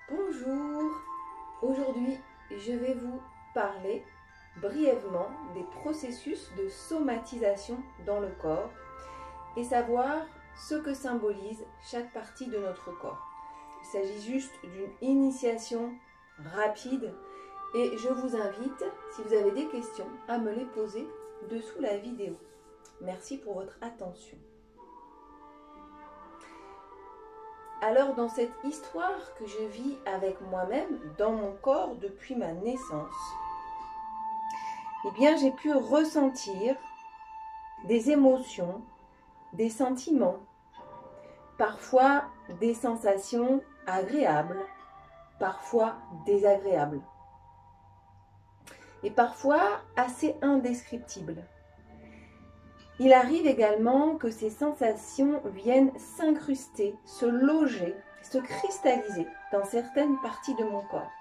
Bonjour, aujourd'hui je vais vous parler brièvement des processus de somatisation dans le corps et savoir ce que symbolise chaque partie de notre corps. Il s'agit juste d'une initiation rapide et je vous invite, si vous avez des questions, à me les poser dessous la vidéo. Merci pour votre attention. Alors dans cette histoire que je vis avec moi-même, dans mon corps depuis ma naissance, eh bien j'ai pu ressentir des émotions, des sentiments, parfois des sensations agréables, parfois désagréables, et parfois assez indescriptibles. Il arrive également que ces sensations viennent s'incruster, se loger, se cristalliser dans certaines parties de mon corps.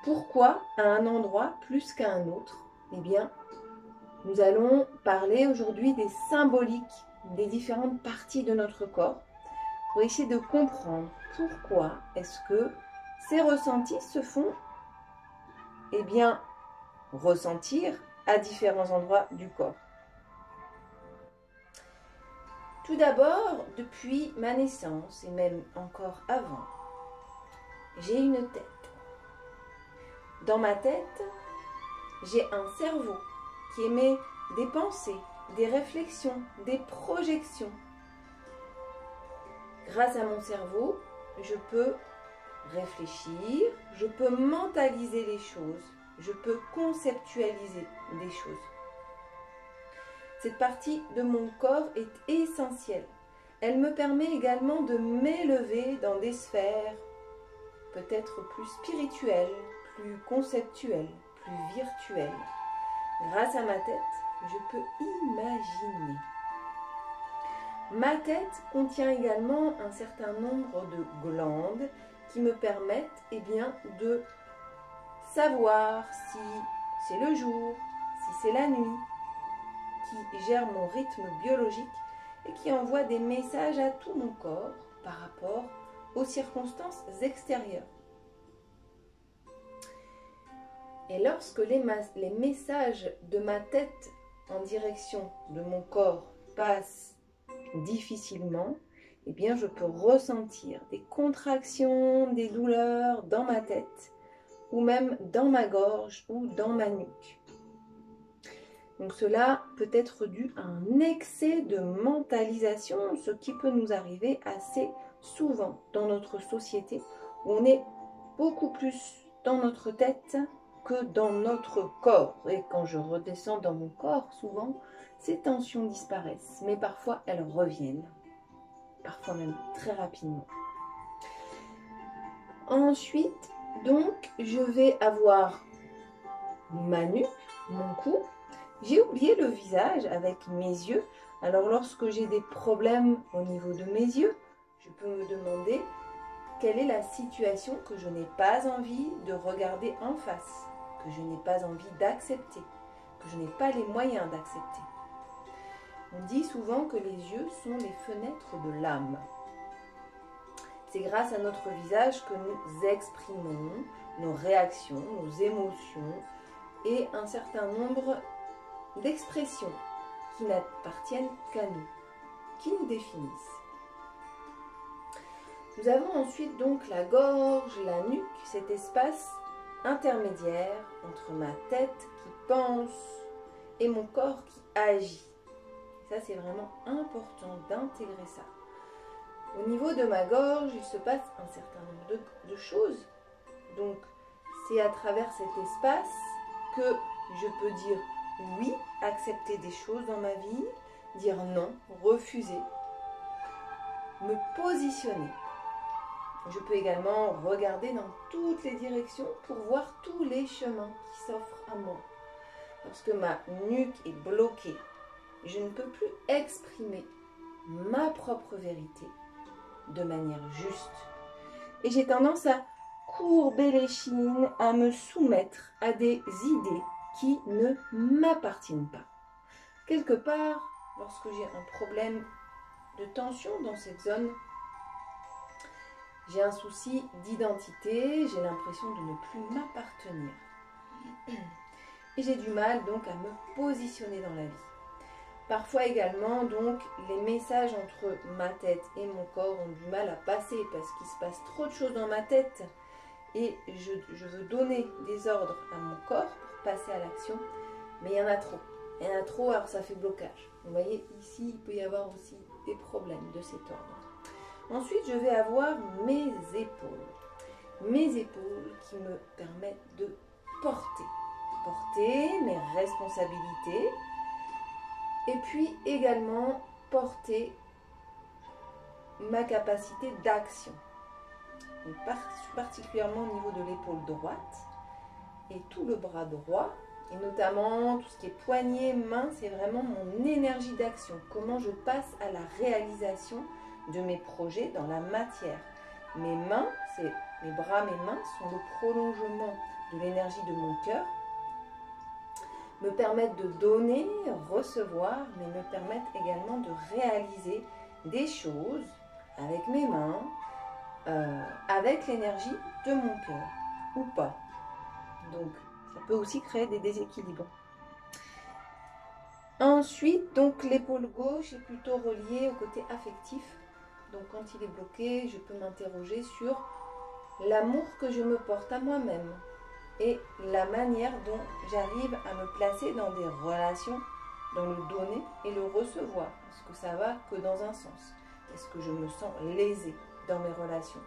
Pourquoi à un endroit plus qu'à un autre? Eh bien, nous allons parler aujourd'hui des symboliques des différentes parties de notre corps pour essayer de comprendre pourquoi est-ce que ces ressentis se font ressentir à différents endroits du corps. Tout d'abord, depuis ma naissance et même encore avant, j'ai une tête. Dans ma tête, j'ai un cerveau qui émet des pensées, des réflexions, des projections. Grâce à mon cerveau, je peux réfléchir, je peux mentaliser les choses, je peux conceptualiser des choses. Cette partie de mon corps est essentielle. Elle me permet également de m'élever dans des sphères peut-être plus spirituelles, plus conceptuelles, plus virtuelles. Grâce à ma tête, je peux imaginer. Ma tête contient également un certain nombre de glandes qui me permettent de savoir si c'est le jour, si c'est la nuit, qui gère mon rythme biologique et qui envoie des messages à tout mon corps par rapport aux circonstances extérieures. Et lorsque les messages de ma tête en direction de mon corps passent difficilement, eh bien je peux ressentir des contractions, des douleurs dans ma tête ou même dans ma gorge ou dans ma nuque. Donc cela peut être dû à un excès de mentalisation, ce qui peut nous arriver assez souvent dans notre société, où on est beaucoup plus dans notre tête que dans notre corps. Et quand je redescends dans mon corps, souvent, ces tensions disparaissent, mais parfois elles reviennent, parfois même très rapidement. Ensuite, donc, je vais avoir ma nuque, mon cou. J'ai oublié le visage avec mes yeux. Alors lorsque j'ai des problèmes au niveau de mes yeux, je peux me demander quelle est la situation que je n'ai pas envie de regarder en face, que je n'ai pas envie d'accepter, que je n'ai pas les moyens d'accepter. On dit souvent que les yeux sont les fenêtres de l'âme. C'est grâce à notre visage que nous exprimons nos réactions, nos émotions et un certain nombre d'expressions qui n'appartiennent qu'à nous, qui nous définissent. Nous avons ensuite donc la gorge, la nuque, cet espace intermédiaire entre ma tête qui pense et mon corps qui agit. Ça, c'est vraiment important d'intégrer ça. Au niveau de ma gorge, il se passe un certain nombre de choses. Donc, c'est à travers cet espace que je peux dire oui, accepter des choses dans ma vie, dire non, refuser, me positionner. Je peux également regarder dans toutes les directions pour voir tous les chemins qui s'offrent à moi. Lorsque ma nuque est bloquée, je ne peux plus exprimer ma propre vérité de manière juste. Et j'ai tendance à courber les chines, à me soumettre à des idées qui ne m'appartiennent pas. Quelque part, lorsque j'ai un problème de tension dans cette zone, J'ai un souci d'identité, j'ai l'impression de ne plus m'appartenir. Et j'ai du mal donc à me positionner dans la vie. Parfois également, donc, les messages entre ma tête et mon corps ont du mal à passer parce qu'il se passe trop de choses dans ma tête et je veux donner des ordres à mon corps pour passer à l'action, mais il y en a trop. Il y en a trop, alors ça fait blocage. Vous voyez, ici, il peut y avoir aussi des problèmes de cet ordre. Ensuite, je vais avoir mes épaules. Mes épaules qui me permettent de porter mes responsabilités et puis également porter ma capacité d'action. Particulièrement au niveau de l'épaule droite et tout le bras droit et notamment tout ce qui est poignet, main, c'est vraiment mon énergie d'action. Comment je passe à la réalisation de mes projets dans la matière. Mes mains, mes bras, mes mains sont le prolongement de l'énergie de mon cœur, me permettent de donner, recevoir, mais me permettent également de réaliser des choses avec mes mains, avec l'énergie de mon cœur, ou pas. Donc, ça peut aussi créer des déséquilibres. Ensuite, donc l'épaule gauche est plutôt reliée au côté affectif. Donc, quand il est bloqué, je peux m'interroger sur l'amour que je me porte à moi-même et la manière dont j'arrive à me placer dans des relations, dans le donner et le recevoir. Est-ce que ça va que dans un sens? Est-ce que je me sens lésée dans mes relations?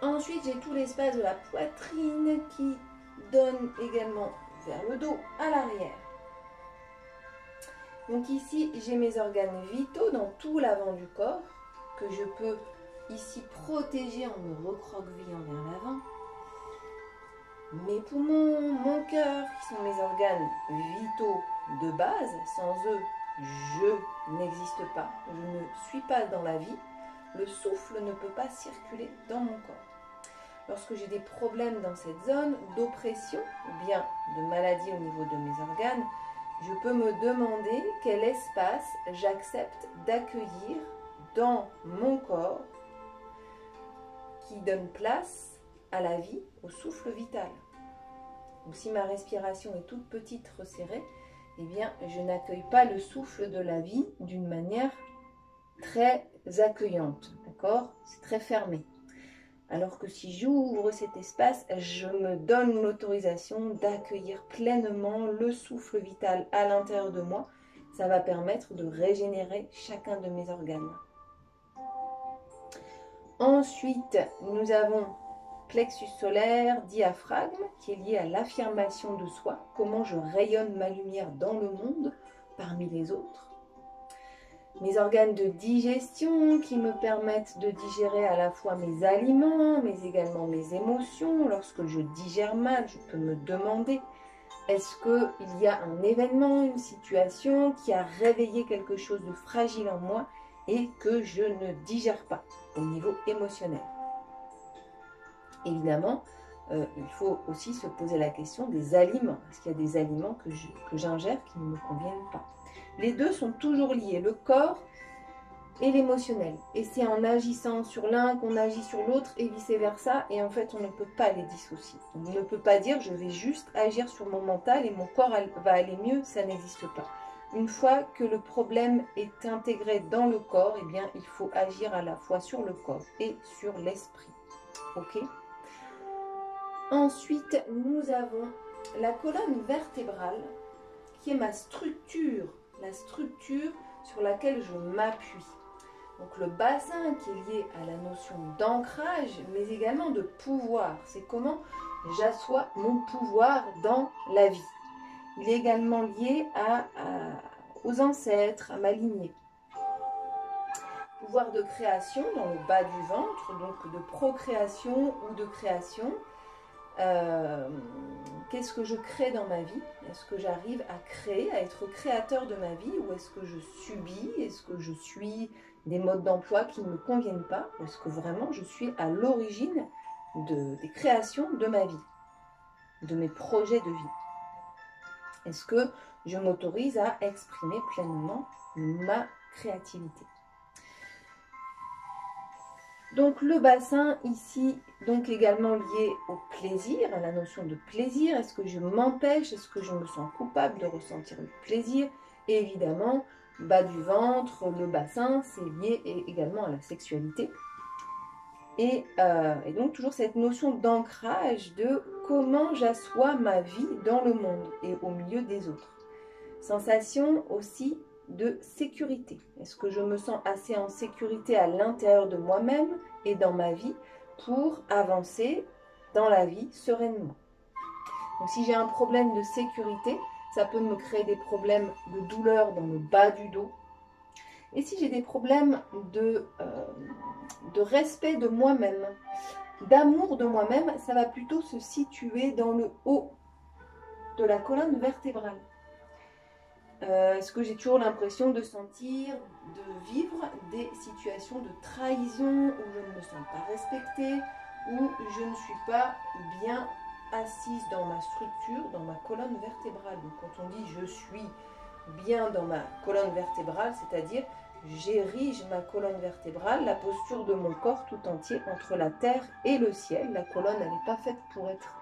Ensuite, j'ai tout l'espace de la poitrine qui donne également vers le dos, à l'arrière. Donc ici, j'ai mes organes vitaux dans tout l'avant du corps que je peux ici protéger en me recroquevillant vers l'avant. Mes poumons, mon cœur, qui sont mes organes vitaux de base, sans eux, je n'existe pas, je ne suis pas dans la vie, le souffle ne peut pas circuler dans mon corps. Lorsque j'ai des problèmes dans cette zone d'oppression ou bien de maladie au niveau de mes organes, je peux me demander quel espace j'accepte d'accueillir dans mon corps qui donne place à la vie, au souffle vital. Donc, si ma respiration est toute petite, resserrée, eh bien, je n'accueille pas le souffle de la vie d'une manière très accueillante, d'accord? C'est très fermé. Alors que si j'ouvre cet espace, je me donne l'autorisation d'accueillir pleinement le souffle vital à l'intérieur de moi. Ça va permettre de régénérer chacun de mes organes. Ensuite, nous avons plexus solaire, diaphragme, qui est lié à l'affirmation de soi. Comment je rayonne ma lumière dans le monde, parmi les autres. Mes organes de digestion qui me permettent de digérer à la fois mes aliments, mais également mes émotions. Lorsque je digère mal, je peux me demander, est-ce qu'il y a un événement, une situation qui a réveillé quelque chose de fragile en moi et que je ne digère pas au niveau émotionnel. Évidemment, il faut aussi se poser la question des aliments. Est-ce qu'il y a des aliments que j'ingère qui ne me conviennent pas? Les deux sont toujours liés, le corps et l'émotionnel. Et c'est en agissant sur l'un qu'on agit sur l'autre et vice-versa. Et en fait, on ne peut pas les dissocier. On ne peut pas dire je vais juste agir sur mon mental et mon corps va aller mieux. Ça n'existe pas. Une fois que le problème est intégré dans le corps, eh bien, il faut agir à la fois sur le corps et sur l'esprit. Ok? Ensuite, nous avons la colonne vertébrale qui est ma structure, la structure sur laquelle je m'appuie. Donc le bassin qui est lié à la notion d'ancrage, mais également de pouvoir. C'est comment j'assois mon pouvoir dans la vie. Il est également lié aux ancêtres, à ma lignée. Pouvoir de création dans le bas du ventre, donc de procréation ou de création. Qu'est-ce que je crée dans ma vie? Est-ce que j'arrive à créer, à être créateur de ma vie, ou est-ce que je subis? Est-ce que je suis des modes d'emploi qui ne me conviennent pas? Ou est-ce que vraiment je suis à l'origine des créations de ma vie, de mes projets de vie? Est-ce que je m'autorise à exprimer pleinement ma créativité? Donc le bassin ici, donc également lié au plaisir, à la notion de plaisir. Est-ce que je m'empêche? Est-ce que je me sens coupable de ressentir le plaisir? Et évidemment, bas du ventre, le bassin, c'est lié également à la sexualité. Et donc toujours cette notion d'ancrage de comment j'assois ma vie dans le monde et au milieu des autres. Sensation aussi de sécurité. Est-ce que je me sens assez en sécurité à l'intérieur de moi-même et dans ma vie pour avancer dans la vie sereinement? Donc si j'ai un problème de sécurité, ça peut me créer des problèmes de douleur dans le bas du dos. Et si j'ai des problèmes de respect de moi-même, d'amour de moi-même, ça va plutôt se situer dans le haut de la colonne vertébrale. Est-ce que j'ai toujours l'impression de sentir, de vivre des situations de trahison où je ne me sens pas respectée, où je ne suis pas bien assise dans ma structure, dans ma colonne vertébrale? Donc quand on dit je suis bien dans ma colonne vertébrale, c'est-à-dire j'érige ma colonne vertébrale, la posture de mon corps tout entier entre la terre et le ciel. La colonne, elle n'est pas faite pour être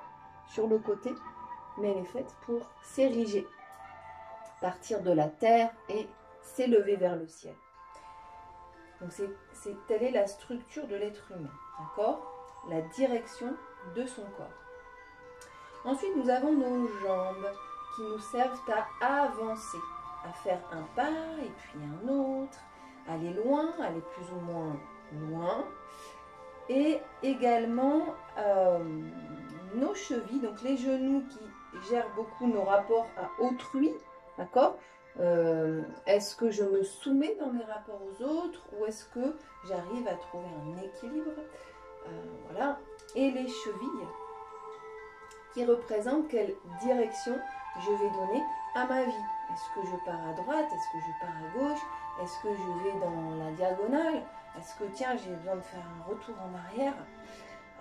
sur le côté, mais elle est faite pour s'ériger, partir de la terre et s'élever vers le ciel. Donc telle est la structure de l'être humain, d'accord? La direction de son corps. Ensuite, nous avons nos jambes qui nous servent à avancer, à faire un pas et puis un autre, aller loin, aller plus ou moins loin. Et également nos chevilles, donc les genoux qui gèrent beaucoup nos rapports à autrui, d'accord? Est-ce que je me soumets dans mes rapports aux autres ou est-ce que j'arrive à trouver un équilibre? Voilà. Et les chevilles qui représentent quelle direction je vais donner à ma vie. Est-ce que je pars à droite? Est-ce que je pars à gauche? Est-ce que je vais dans la diagonale? Est-ce que tiens, j'ai besoin de faire un retour en arrière?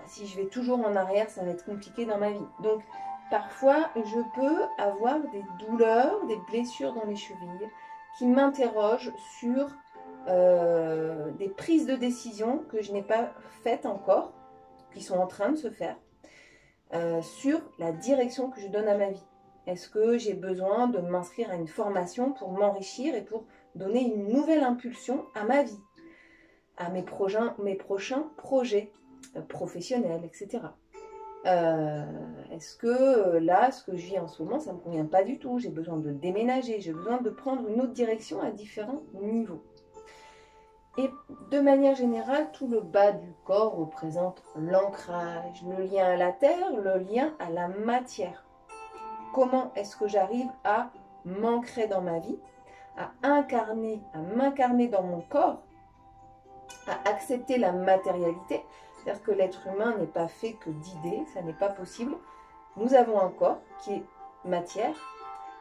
Si je vais toujours en arrière, ça va être compliqué dans ma vie. Donc, parfois, je peux avoir des douleurs, des blessures dans les chevilles qui m'interrogent sur des prises de décision que je n'ai pas faites encore, qui sont en train de se faire, sur la direction que je donne à ma vie. Est-ce que j'ai besoin de m'inscrire à une formation pour m'enrichir et pour donner une nouvelle impulsion à ma vie, à mes prochains projets professionnels, etc. Est-ce que là, ce que je vis en ce moment, ça ne me convient pas du tout? J'ai besoin de déménager, j'ai besoin de prendre une autre direction à différents niveaux. Et de manière générale, tout le bas du corps représente l'ancrage, le lien à la terre, le lien à la matière. Comment est-ce que j'arrive à m'ancrer dans ma vie, à m'incarner dans mon corps, à accepter la matérialité? C'est-à-dire que l'être humain n'est pas fait que d'idées, ça n'est pas possible. Nous avons un corps qui est matière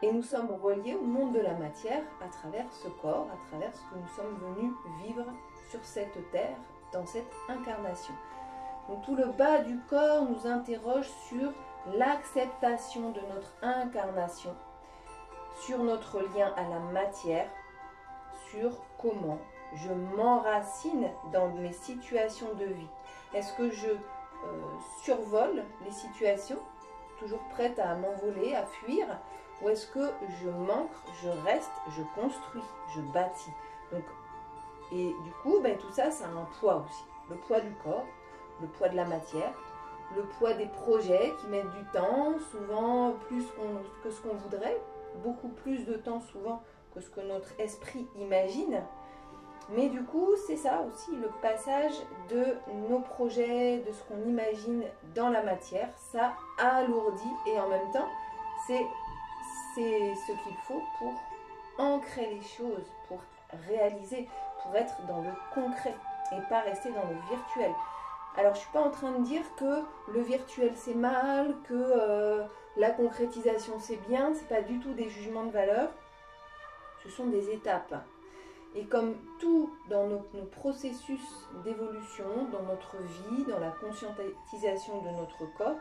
et nous sommes reliés au monde de la matière à travers ce corps, à travers ce que nous sommes venus vivre sur cette terre, dans cette incarnation. Donc tout le bas du corps nous interroge sur l'acceptation de notre incarnation, sur notre lien à la matière, sur comment je m'enracine dans mes situations de vie. Est-ce que je survole les situations, toujours prête à m'envoler, à fuir, ou est-ce que je m'ancre, je reste, je construis, je bâtis? Donc, et du coup, tout ça, ça a un poids aussi. Le poids du corps, le poids de la matière, le poids des projets qui mettent du temps, souvent plus que ce qu'on voudrait, beaucoup plus de temps souvent que ce que notre esprit imagine. Mais du coup, c'est ça aussi, le passage de nos projets, de ce qu'on imagine dans la matière, ça alourdit et en même temps, c'est ce qu'il faut pour ancrer les choses, pour réaliser, pour être dans le concret et pas rester dans le virtuel. Alors, je ne suis pas en train de dire que le virtuel c'est mal, que la concrétisation c'est bien, ce n'est pas du tout des jugements de valeur, ce sont des étapes. Et comme tout dans nos processus d'évolution, dans notre vie, dans la conscientisation de notre corps,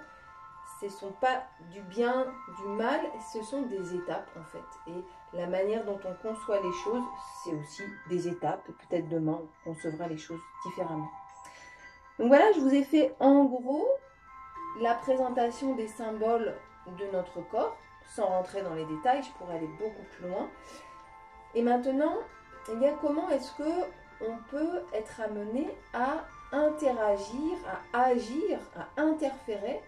ce ne sont pas du bien, du mal, ce sont des étapes en fait. Et la manière dont on conçoit les choses, c'est aussi des étapes. Et peut-être demain, on concevra les choses différemment. Donc voilà, je vous ai fait en gros la présentation des symboles de notre corps, sans rentrer dans les détails, je pourrais aller beaucoup plus loin. Et maintenant, eh bien, comment est-ce que on peut être amené à interagir, à agir, à interférer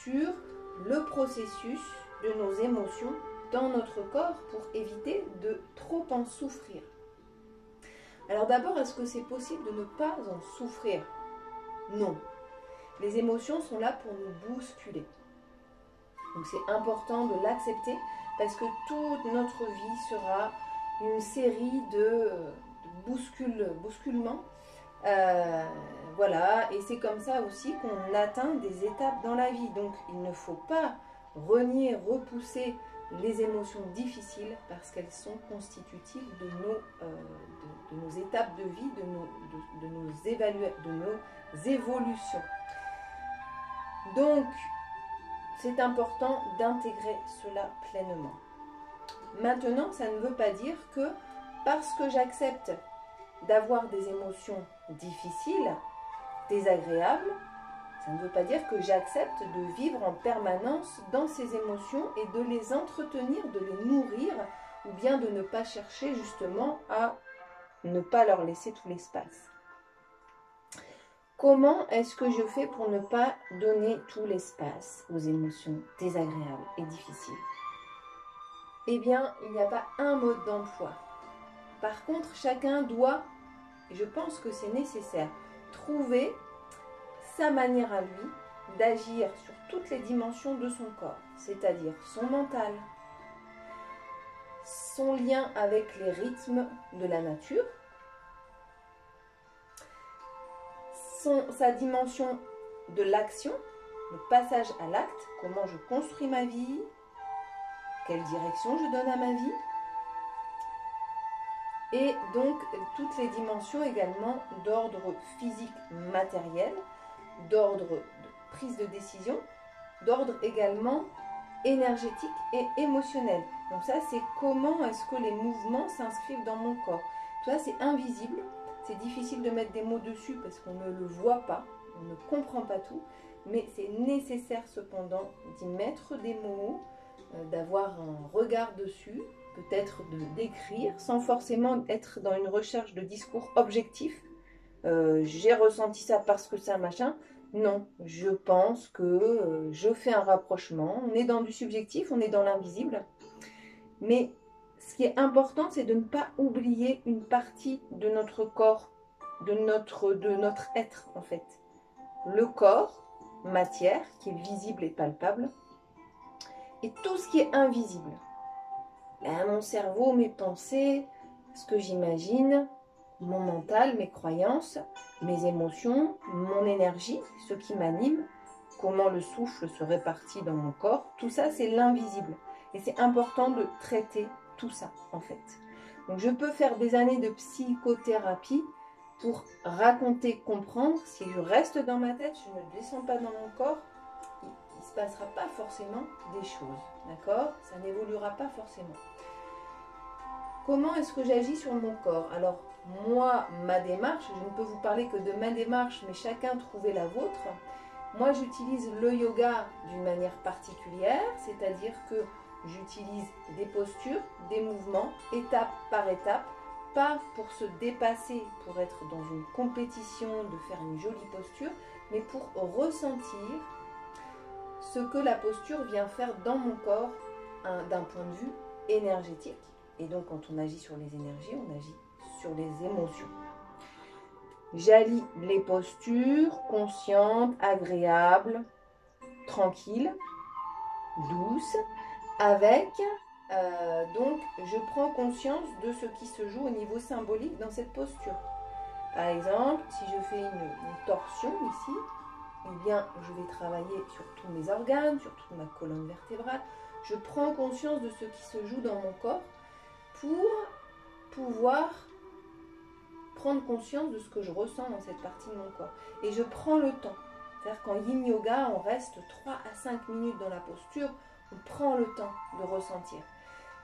sur le processus de nos émotions dans notre corps pour éviter de trop en souffrir. Alors d'abord, est-ce que c'est possible de ne pas en souffrir? Non. Les émotions sont là pour nous bousculer. Donc c'est important de l'accepter parce que toute notre vie sera une série de bousculements. Voilà, et c'est comme ça aussi qu'on atteint des étapes dans la vie. Donc il ne faut pas renier, repousser les émotions difficiles parce qu'elles sont constitutives de nos étapes de vie, de nos évolutions. Donc, c'est important d'intégrer cela pleinement. Maintenant, ça ne veut pas dire que parce que j'accepte d'avoir des émotions difficiles, désagréables, ça ne veut pas dire que j'accepte de vivre en permanence dans ces émotions et de les entretenir, de les nourrir, ou bien de ne pas chercher justement à ne pas leur laisser tout l'espace. Comment est-ce que je fais pour ne pas donner tout l'espace aux émotions désagréables et difficiles? Eh bien, il n'y a pas un mode d'emploi. Par contre, chacun doit, et je pense que c'est nécessaire, trouver sa manière à lui d'agir sur toutes les dimensions de son corps, c'est-à-dire son mental, son lien avec les rythmes de la nature, sa dimension de l'action, le passage à l'acte, comment je construis ma vie, quelle direction je donne à ma vie, et donc toutes les dimensions également d'ordre physique matériel, d'ordre de prise de décision, d'ordre également énergétique et émotionnel. Donc ça, c'est comment est-ce que les mouvements s'inscrivent dans mon corps. Tout ça, c'est invisible. C'est difficile de mettre des mots dessus parce qu'on ne le voit pas, on ne comprend pas tout, mais c'est nécessaire cependant d'y mettre des mots, d'avoir un regard dessus, peut-être de d'écrire, sans forcément être dans une recherche de discours objectif. J'ai ressenti ça parce que ça, machin. Non, je pense que je fais un rapprochement. On est dans du subjectif, on est dans l'invisible. Mais ce qui est important, c'est de ne pas oublier une partie de notre corps, de notre être en fait. Le corps, matière, qui est visible et palpable, et tout ce qui est invisible. Mon cerveau, mes pensées, ce que j'imagine, mon mental, mes croyances, mes émotions, mon énergie, ce qui m'anime, comment le souffle se répartit dans mon corps, tout ça c'est l'invisible. Et c'est important de traiter tout ça en fait. Donc je peux faire des années de psychothérapie pour raconter, comprendre. Si je reste dans ma tête, je ne descends pas dans mon corps, il ne se passera pas forcément des choses. D'accord? Ça n'évoluera pas forcément. Comment est-ce que j'agis sur mon corps? Alors, moi, ma démarche, je ne peux vous parler que de ma démarche, mais chacun trouvez la vôtre. Moi, j'utilise le yoga d'une manière particulière, c'est-à-dire que j'utilise des postures, des mouvements, étape par étape, pas pour se dépasser, pour être dans une compétition, de faire une jolie posture, mais pour ressentir ce que la posture vient faire dans mon corps d'un point de vue énergétique. Et donc, quand on agit sur les énergies, on agit sur les émotions. J'allie les postures conscientes, agréables, tranquilles, douces, avec, donc, je prends conscience de ce qui se joue au niveau symbolique dans cette posture. Par exemple, si je fais une torsion ici, eh bien, je vais travailler sur tous mes organes, sur toute ma colonne vertébrale. Je prends conscience de ce qui se joue dans mon corps pour pouvoir prendre conscience de ce que je ressens dans cette partie de mon corps. Et je prends le temps. C'est-à-dire qu'en yin yoga, on reste 3 à 5 minutes dans la posture, on prend le temps de ressentir.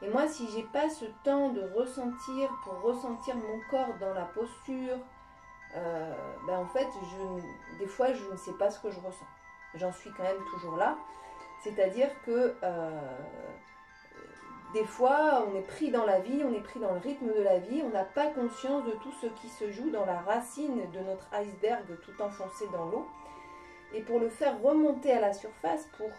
Et moi, si je n'ai pas ce temps de ressentir, pour ressentir mon corps dans la posture, en fait, des fois, je ne sais pas ce que je ressens. J'en suis quand même toujours là. C'est-à-dire que des fois, on est pris dans la vie, on est pris dans le rythme de la vie, on n'a pas conscience de tout ce qui se joue dans la racine de notre iceberg tout enfoncé dans l'eau. Et pour le faire remonter à la surface, pour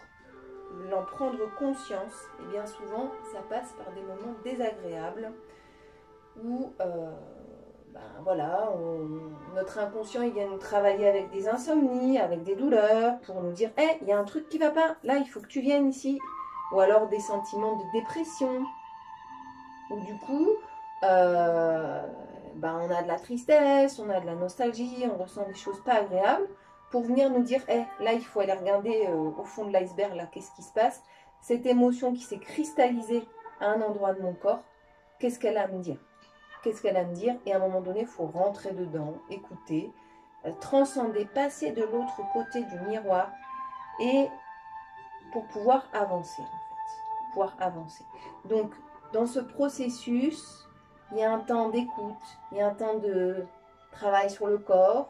l'en prendre conscience, et bien souvent, ça passe par des moments désagréables où voilà, notre inconscient il vient nous travailler avec des insomnies, avec des douleurs, pour nous dire hey, il y a un truc qui va pas, là il faut que tu viennes ici. Ou alors des sentiments de dépression, où du coup on a de la tristesse, on a de la nostalgie, on ressent des choses pas agréables, pour venir nous dire hey, là il faut aller regarder au fond de l'iceberg, là qu'est-ce qui se passe, cette émotion qui s'est cristallisée à un endroit de mon corps, qu'est-ce qu'elle a à me dire? Qu'est-ce qu'elle a à me dire? Et à un moment donné, il faut rentrer dedans, écouter, transcender, passer de l'autre côté du miroir et pour pouvoir avancer, en fait. Pour pouvoir avancer. Donc, dans ce processus, il y a un temps d'écoute, il y a un temps de travail sur le corps.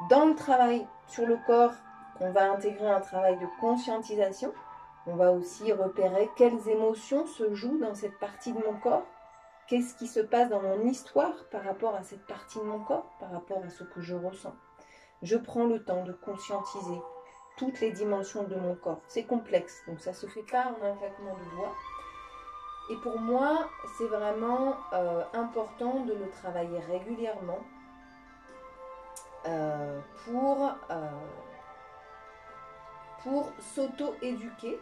Dans le travail sur le corps, on va intégrer un travail de conscientisation. On va aussi repérer quelles émotions se jouent dans cette partie de mon corps. Qu'est-ce qui se passe dans mon histoire par rapport à cette partie de mon corps, par rapport à ce que je ressens. Je prends le temps de conscientiser toutes les dimensions de mon corps. C'est complexe, donc ça ne se fait pas en un claquement de doigts. Et pour moi, c'est vraiment important de le travailler régulièrement pour s'auto-éduquer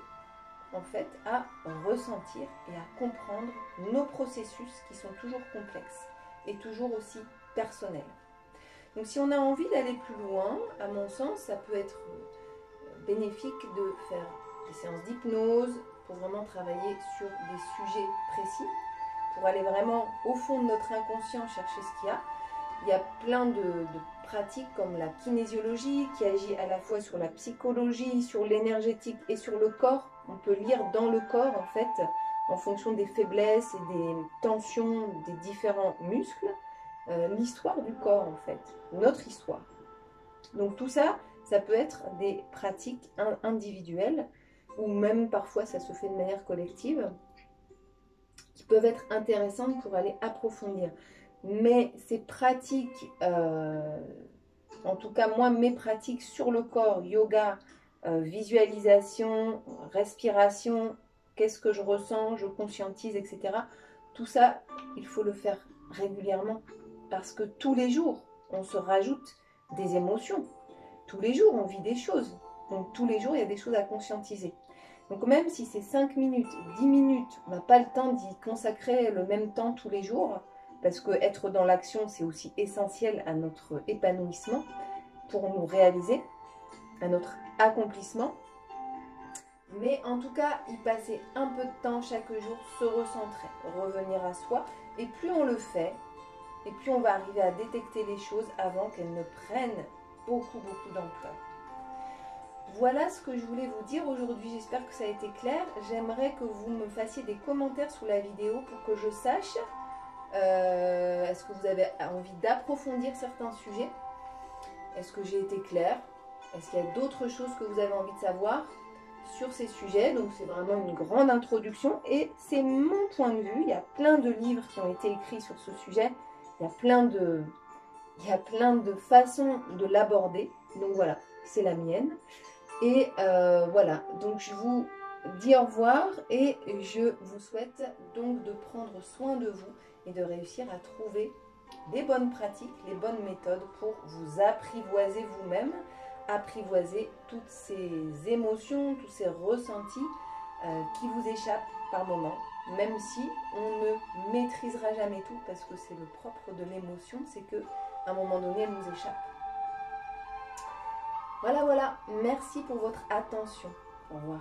en fait à ressentir et à comprendre nos processus qui sont toujours complexes et toujours aussi personnels. Donc si on a envie d'aller plus loin, à mon sens, ça peut être bénéfique de faire des séances d'hypnose pour vraiment travailler sur des sujets précis, pour aller vraiment au fond de notre inconscient chercher ce qu'il y a. Il y a plein de pratiques comme la kinésiologie qui agit à la fois sur la psychologie, sur l'énergétique et sur le corps. On peut lire dans le corps en fait, en fonction des faiblesses et des tensions des différents muscles, l'histoire du corps en fait, notre histoire. Donc tout ça, ça peut être des pratiques individuelles ou même parfois ça se fait de manière collective qui peuvent être intéressantes pour aller approfondir. Mais ces pratiques, en tout cas moi, mes pratiques sur le corps, yoga, visualisation, respiration, qu'est-ce que je ressens, je conscientise, etc. Tout ça, il faut le faire régulièrement parce que tous les jours, on se rajoute des émotions. Tous les jours, on vit des choses. Donc tous les jours, il y a des choses à conscientiser. Donc même si c'est 5 minutes, 10 minutes, on n'a pas le temps d'y consacrer le même temps tous les jours, parce que être dans l'action, c'est aussi essentiel à notre épanouissement, pour nous réaliser, à notre accomplissement. Mais en tout cas, y passer un peu de temps chaque jour, se recentrer, revenir à soi. Et plus on le fait, et plus on va arriver à détecter les choses avant qu'elles ne prennent beaucoup d'ampleur. Voilà ce que je voulais vous dire aujourd'hui, j'espère que ça a été clair. J'aimerais que vous me fassiez des commentaires sous la vidéo pour que je sache est-ce que vous avez envie d'approfondir certains sujets. Est-ce que j'ai été claire? Est-ce qu'il y a d'autres choses que vous avez envie de savoir sur ces sujets? Donc c'est vraiment une grande introduction et c'est mon point de vue. Il y a plein de livres qui ont été écrits sur ce sujet. Il y a plein de façons de l'aborder. Donc voilà, c'est la mienne. Et voilà, donc je vous dis au revoir et je vous souhaite donc de prendre soin de vous et de réussir à trouver des bonnes pratiques, les bonnes méthodes pour vous apprivoiser vous-même, apprivoiser toutes ces émotions, tous ces ressentis qui vous échappent par moments, même si on ne maîtrisera jamais tout parce que c'est le propre de l'émotion, c'est qu'à un moment donné, elle nous échappe. Voilà, merci pour votre attention. Au revoir.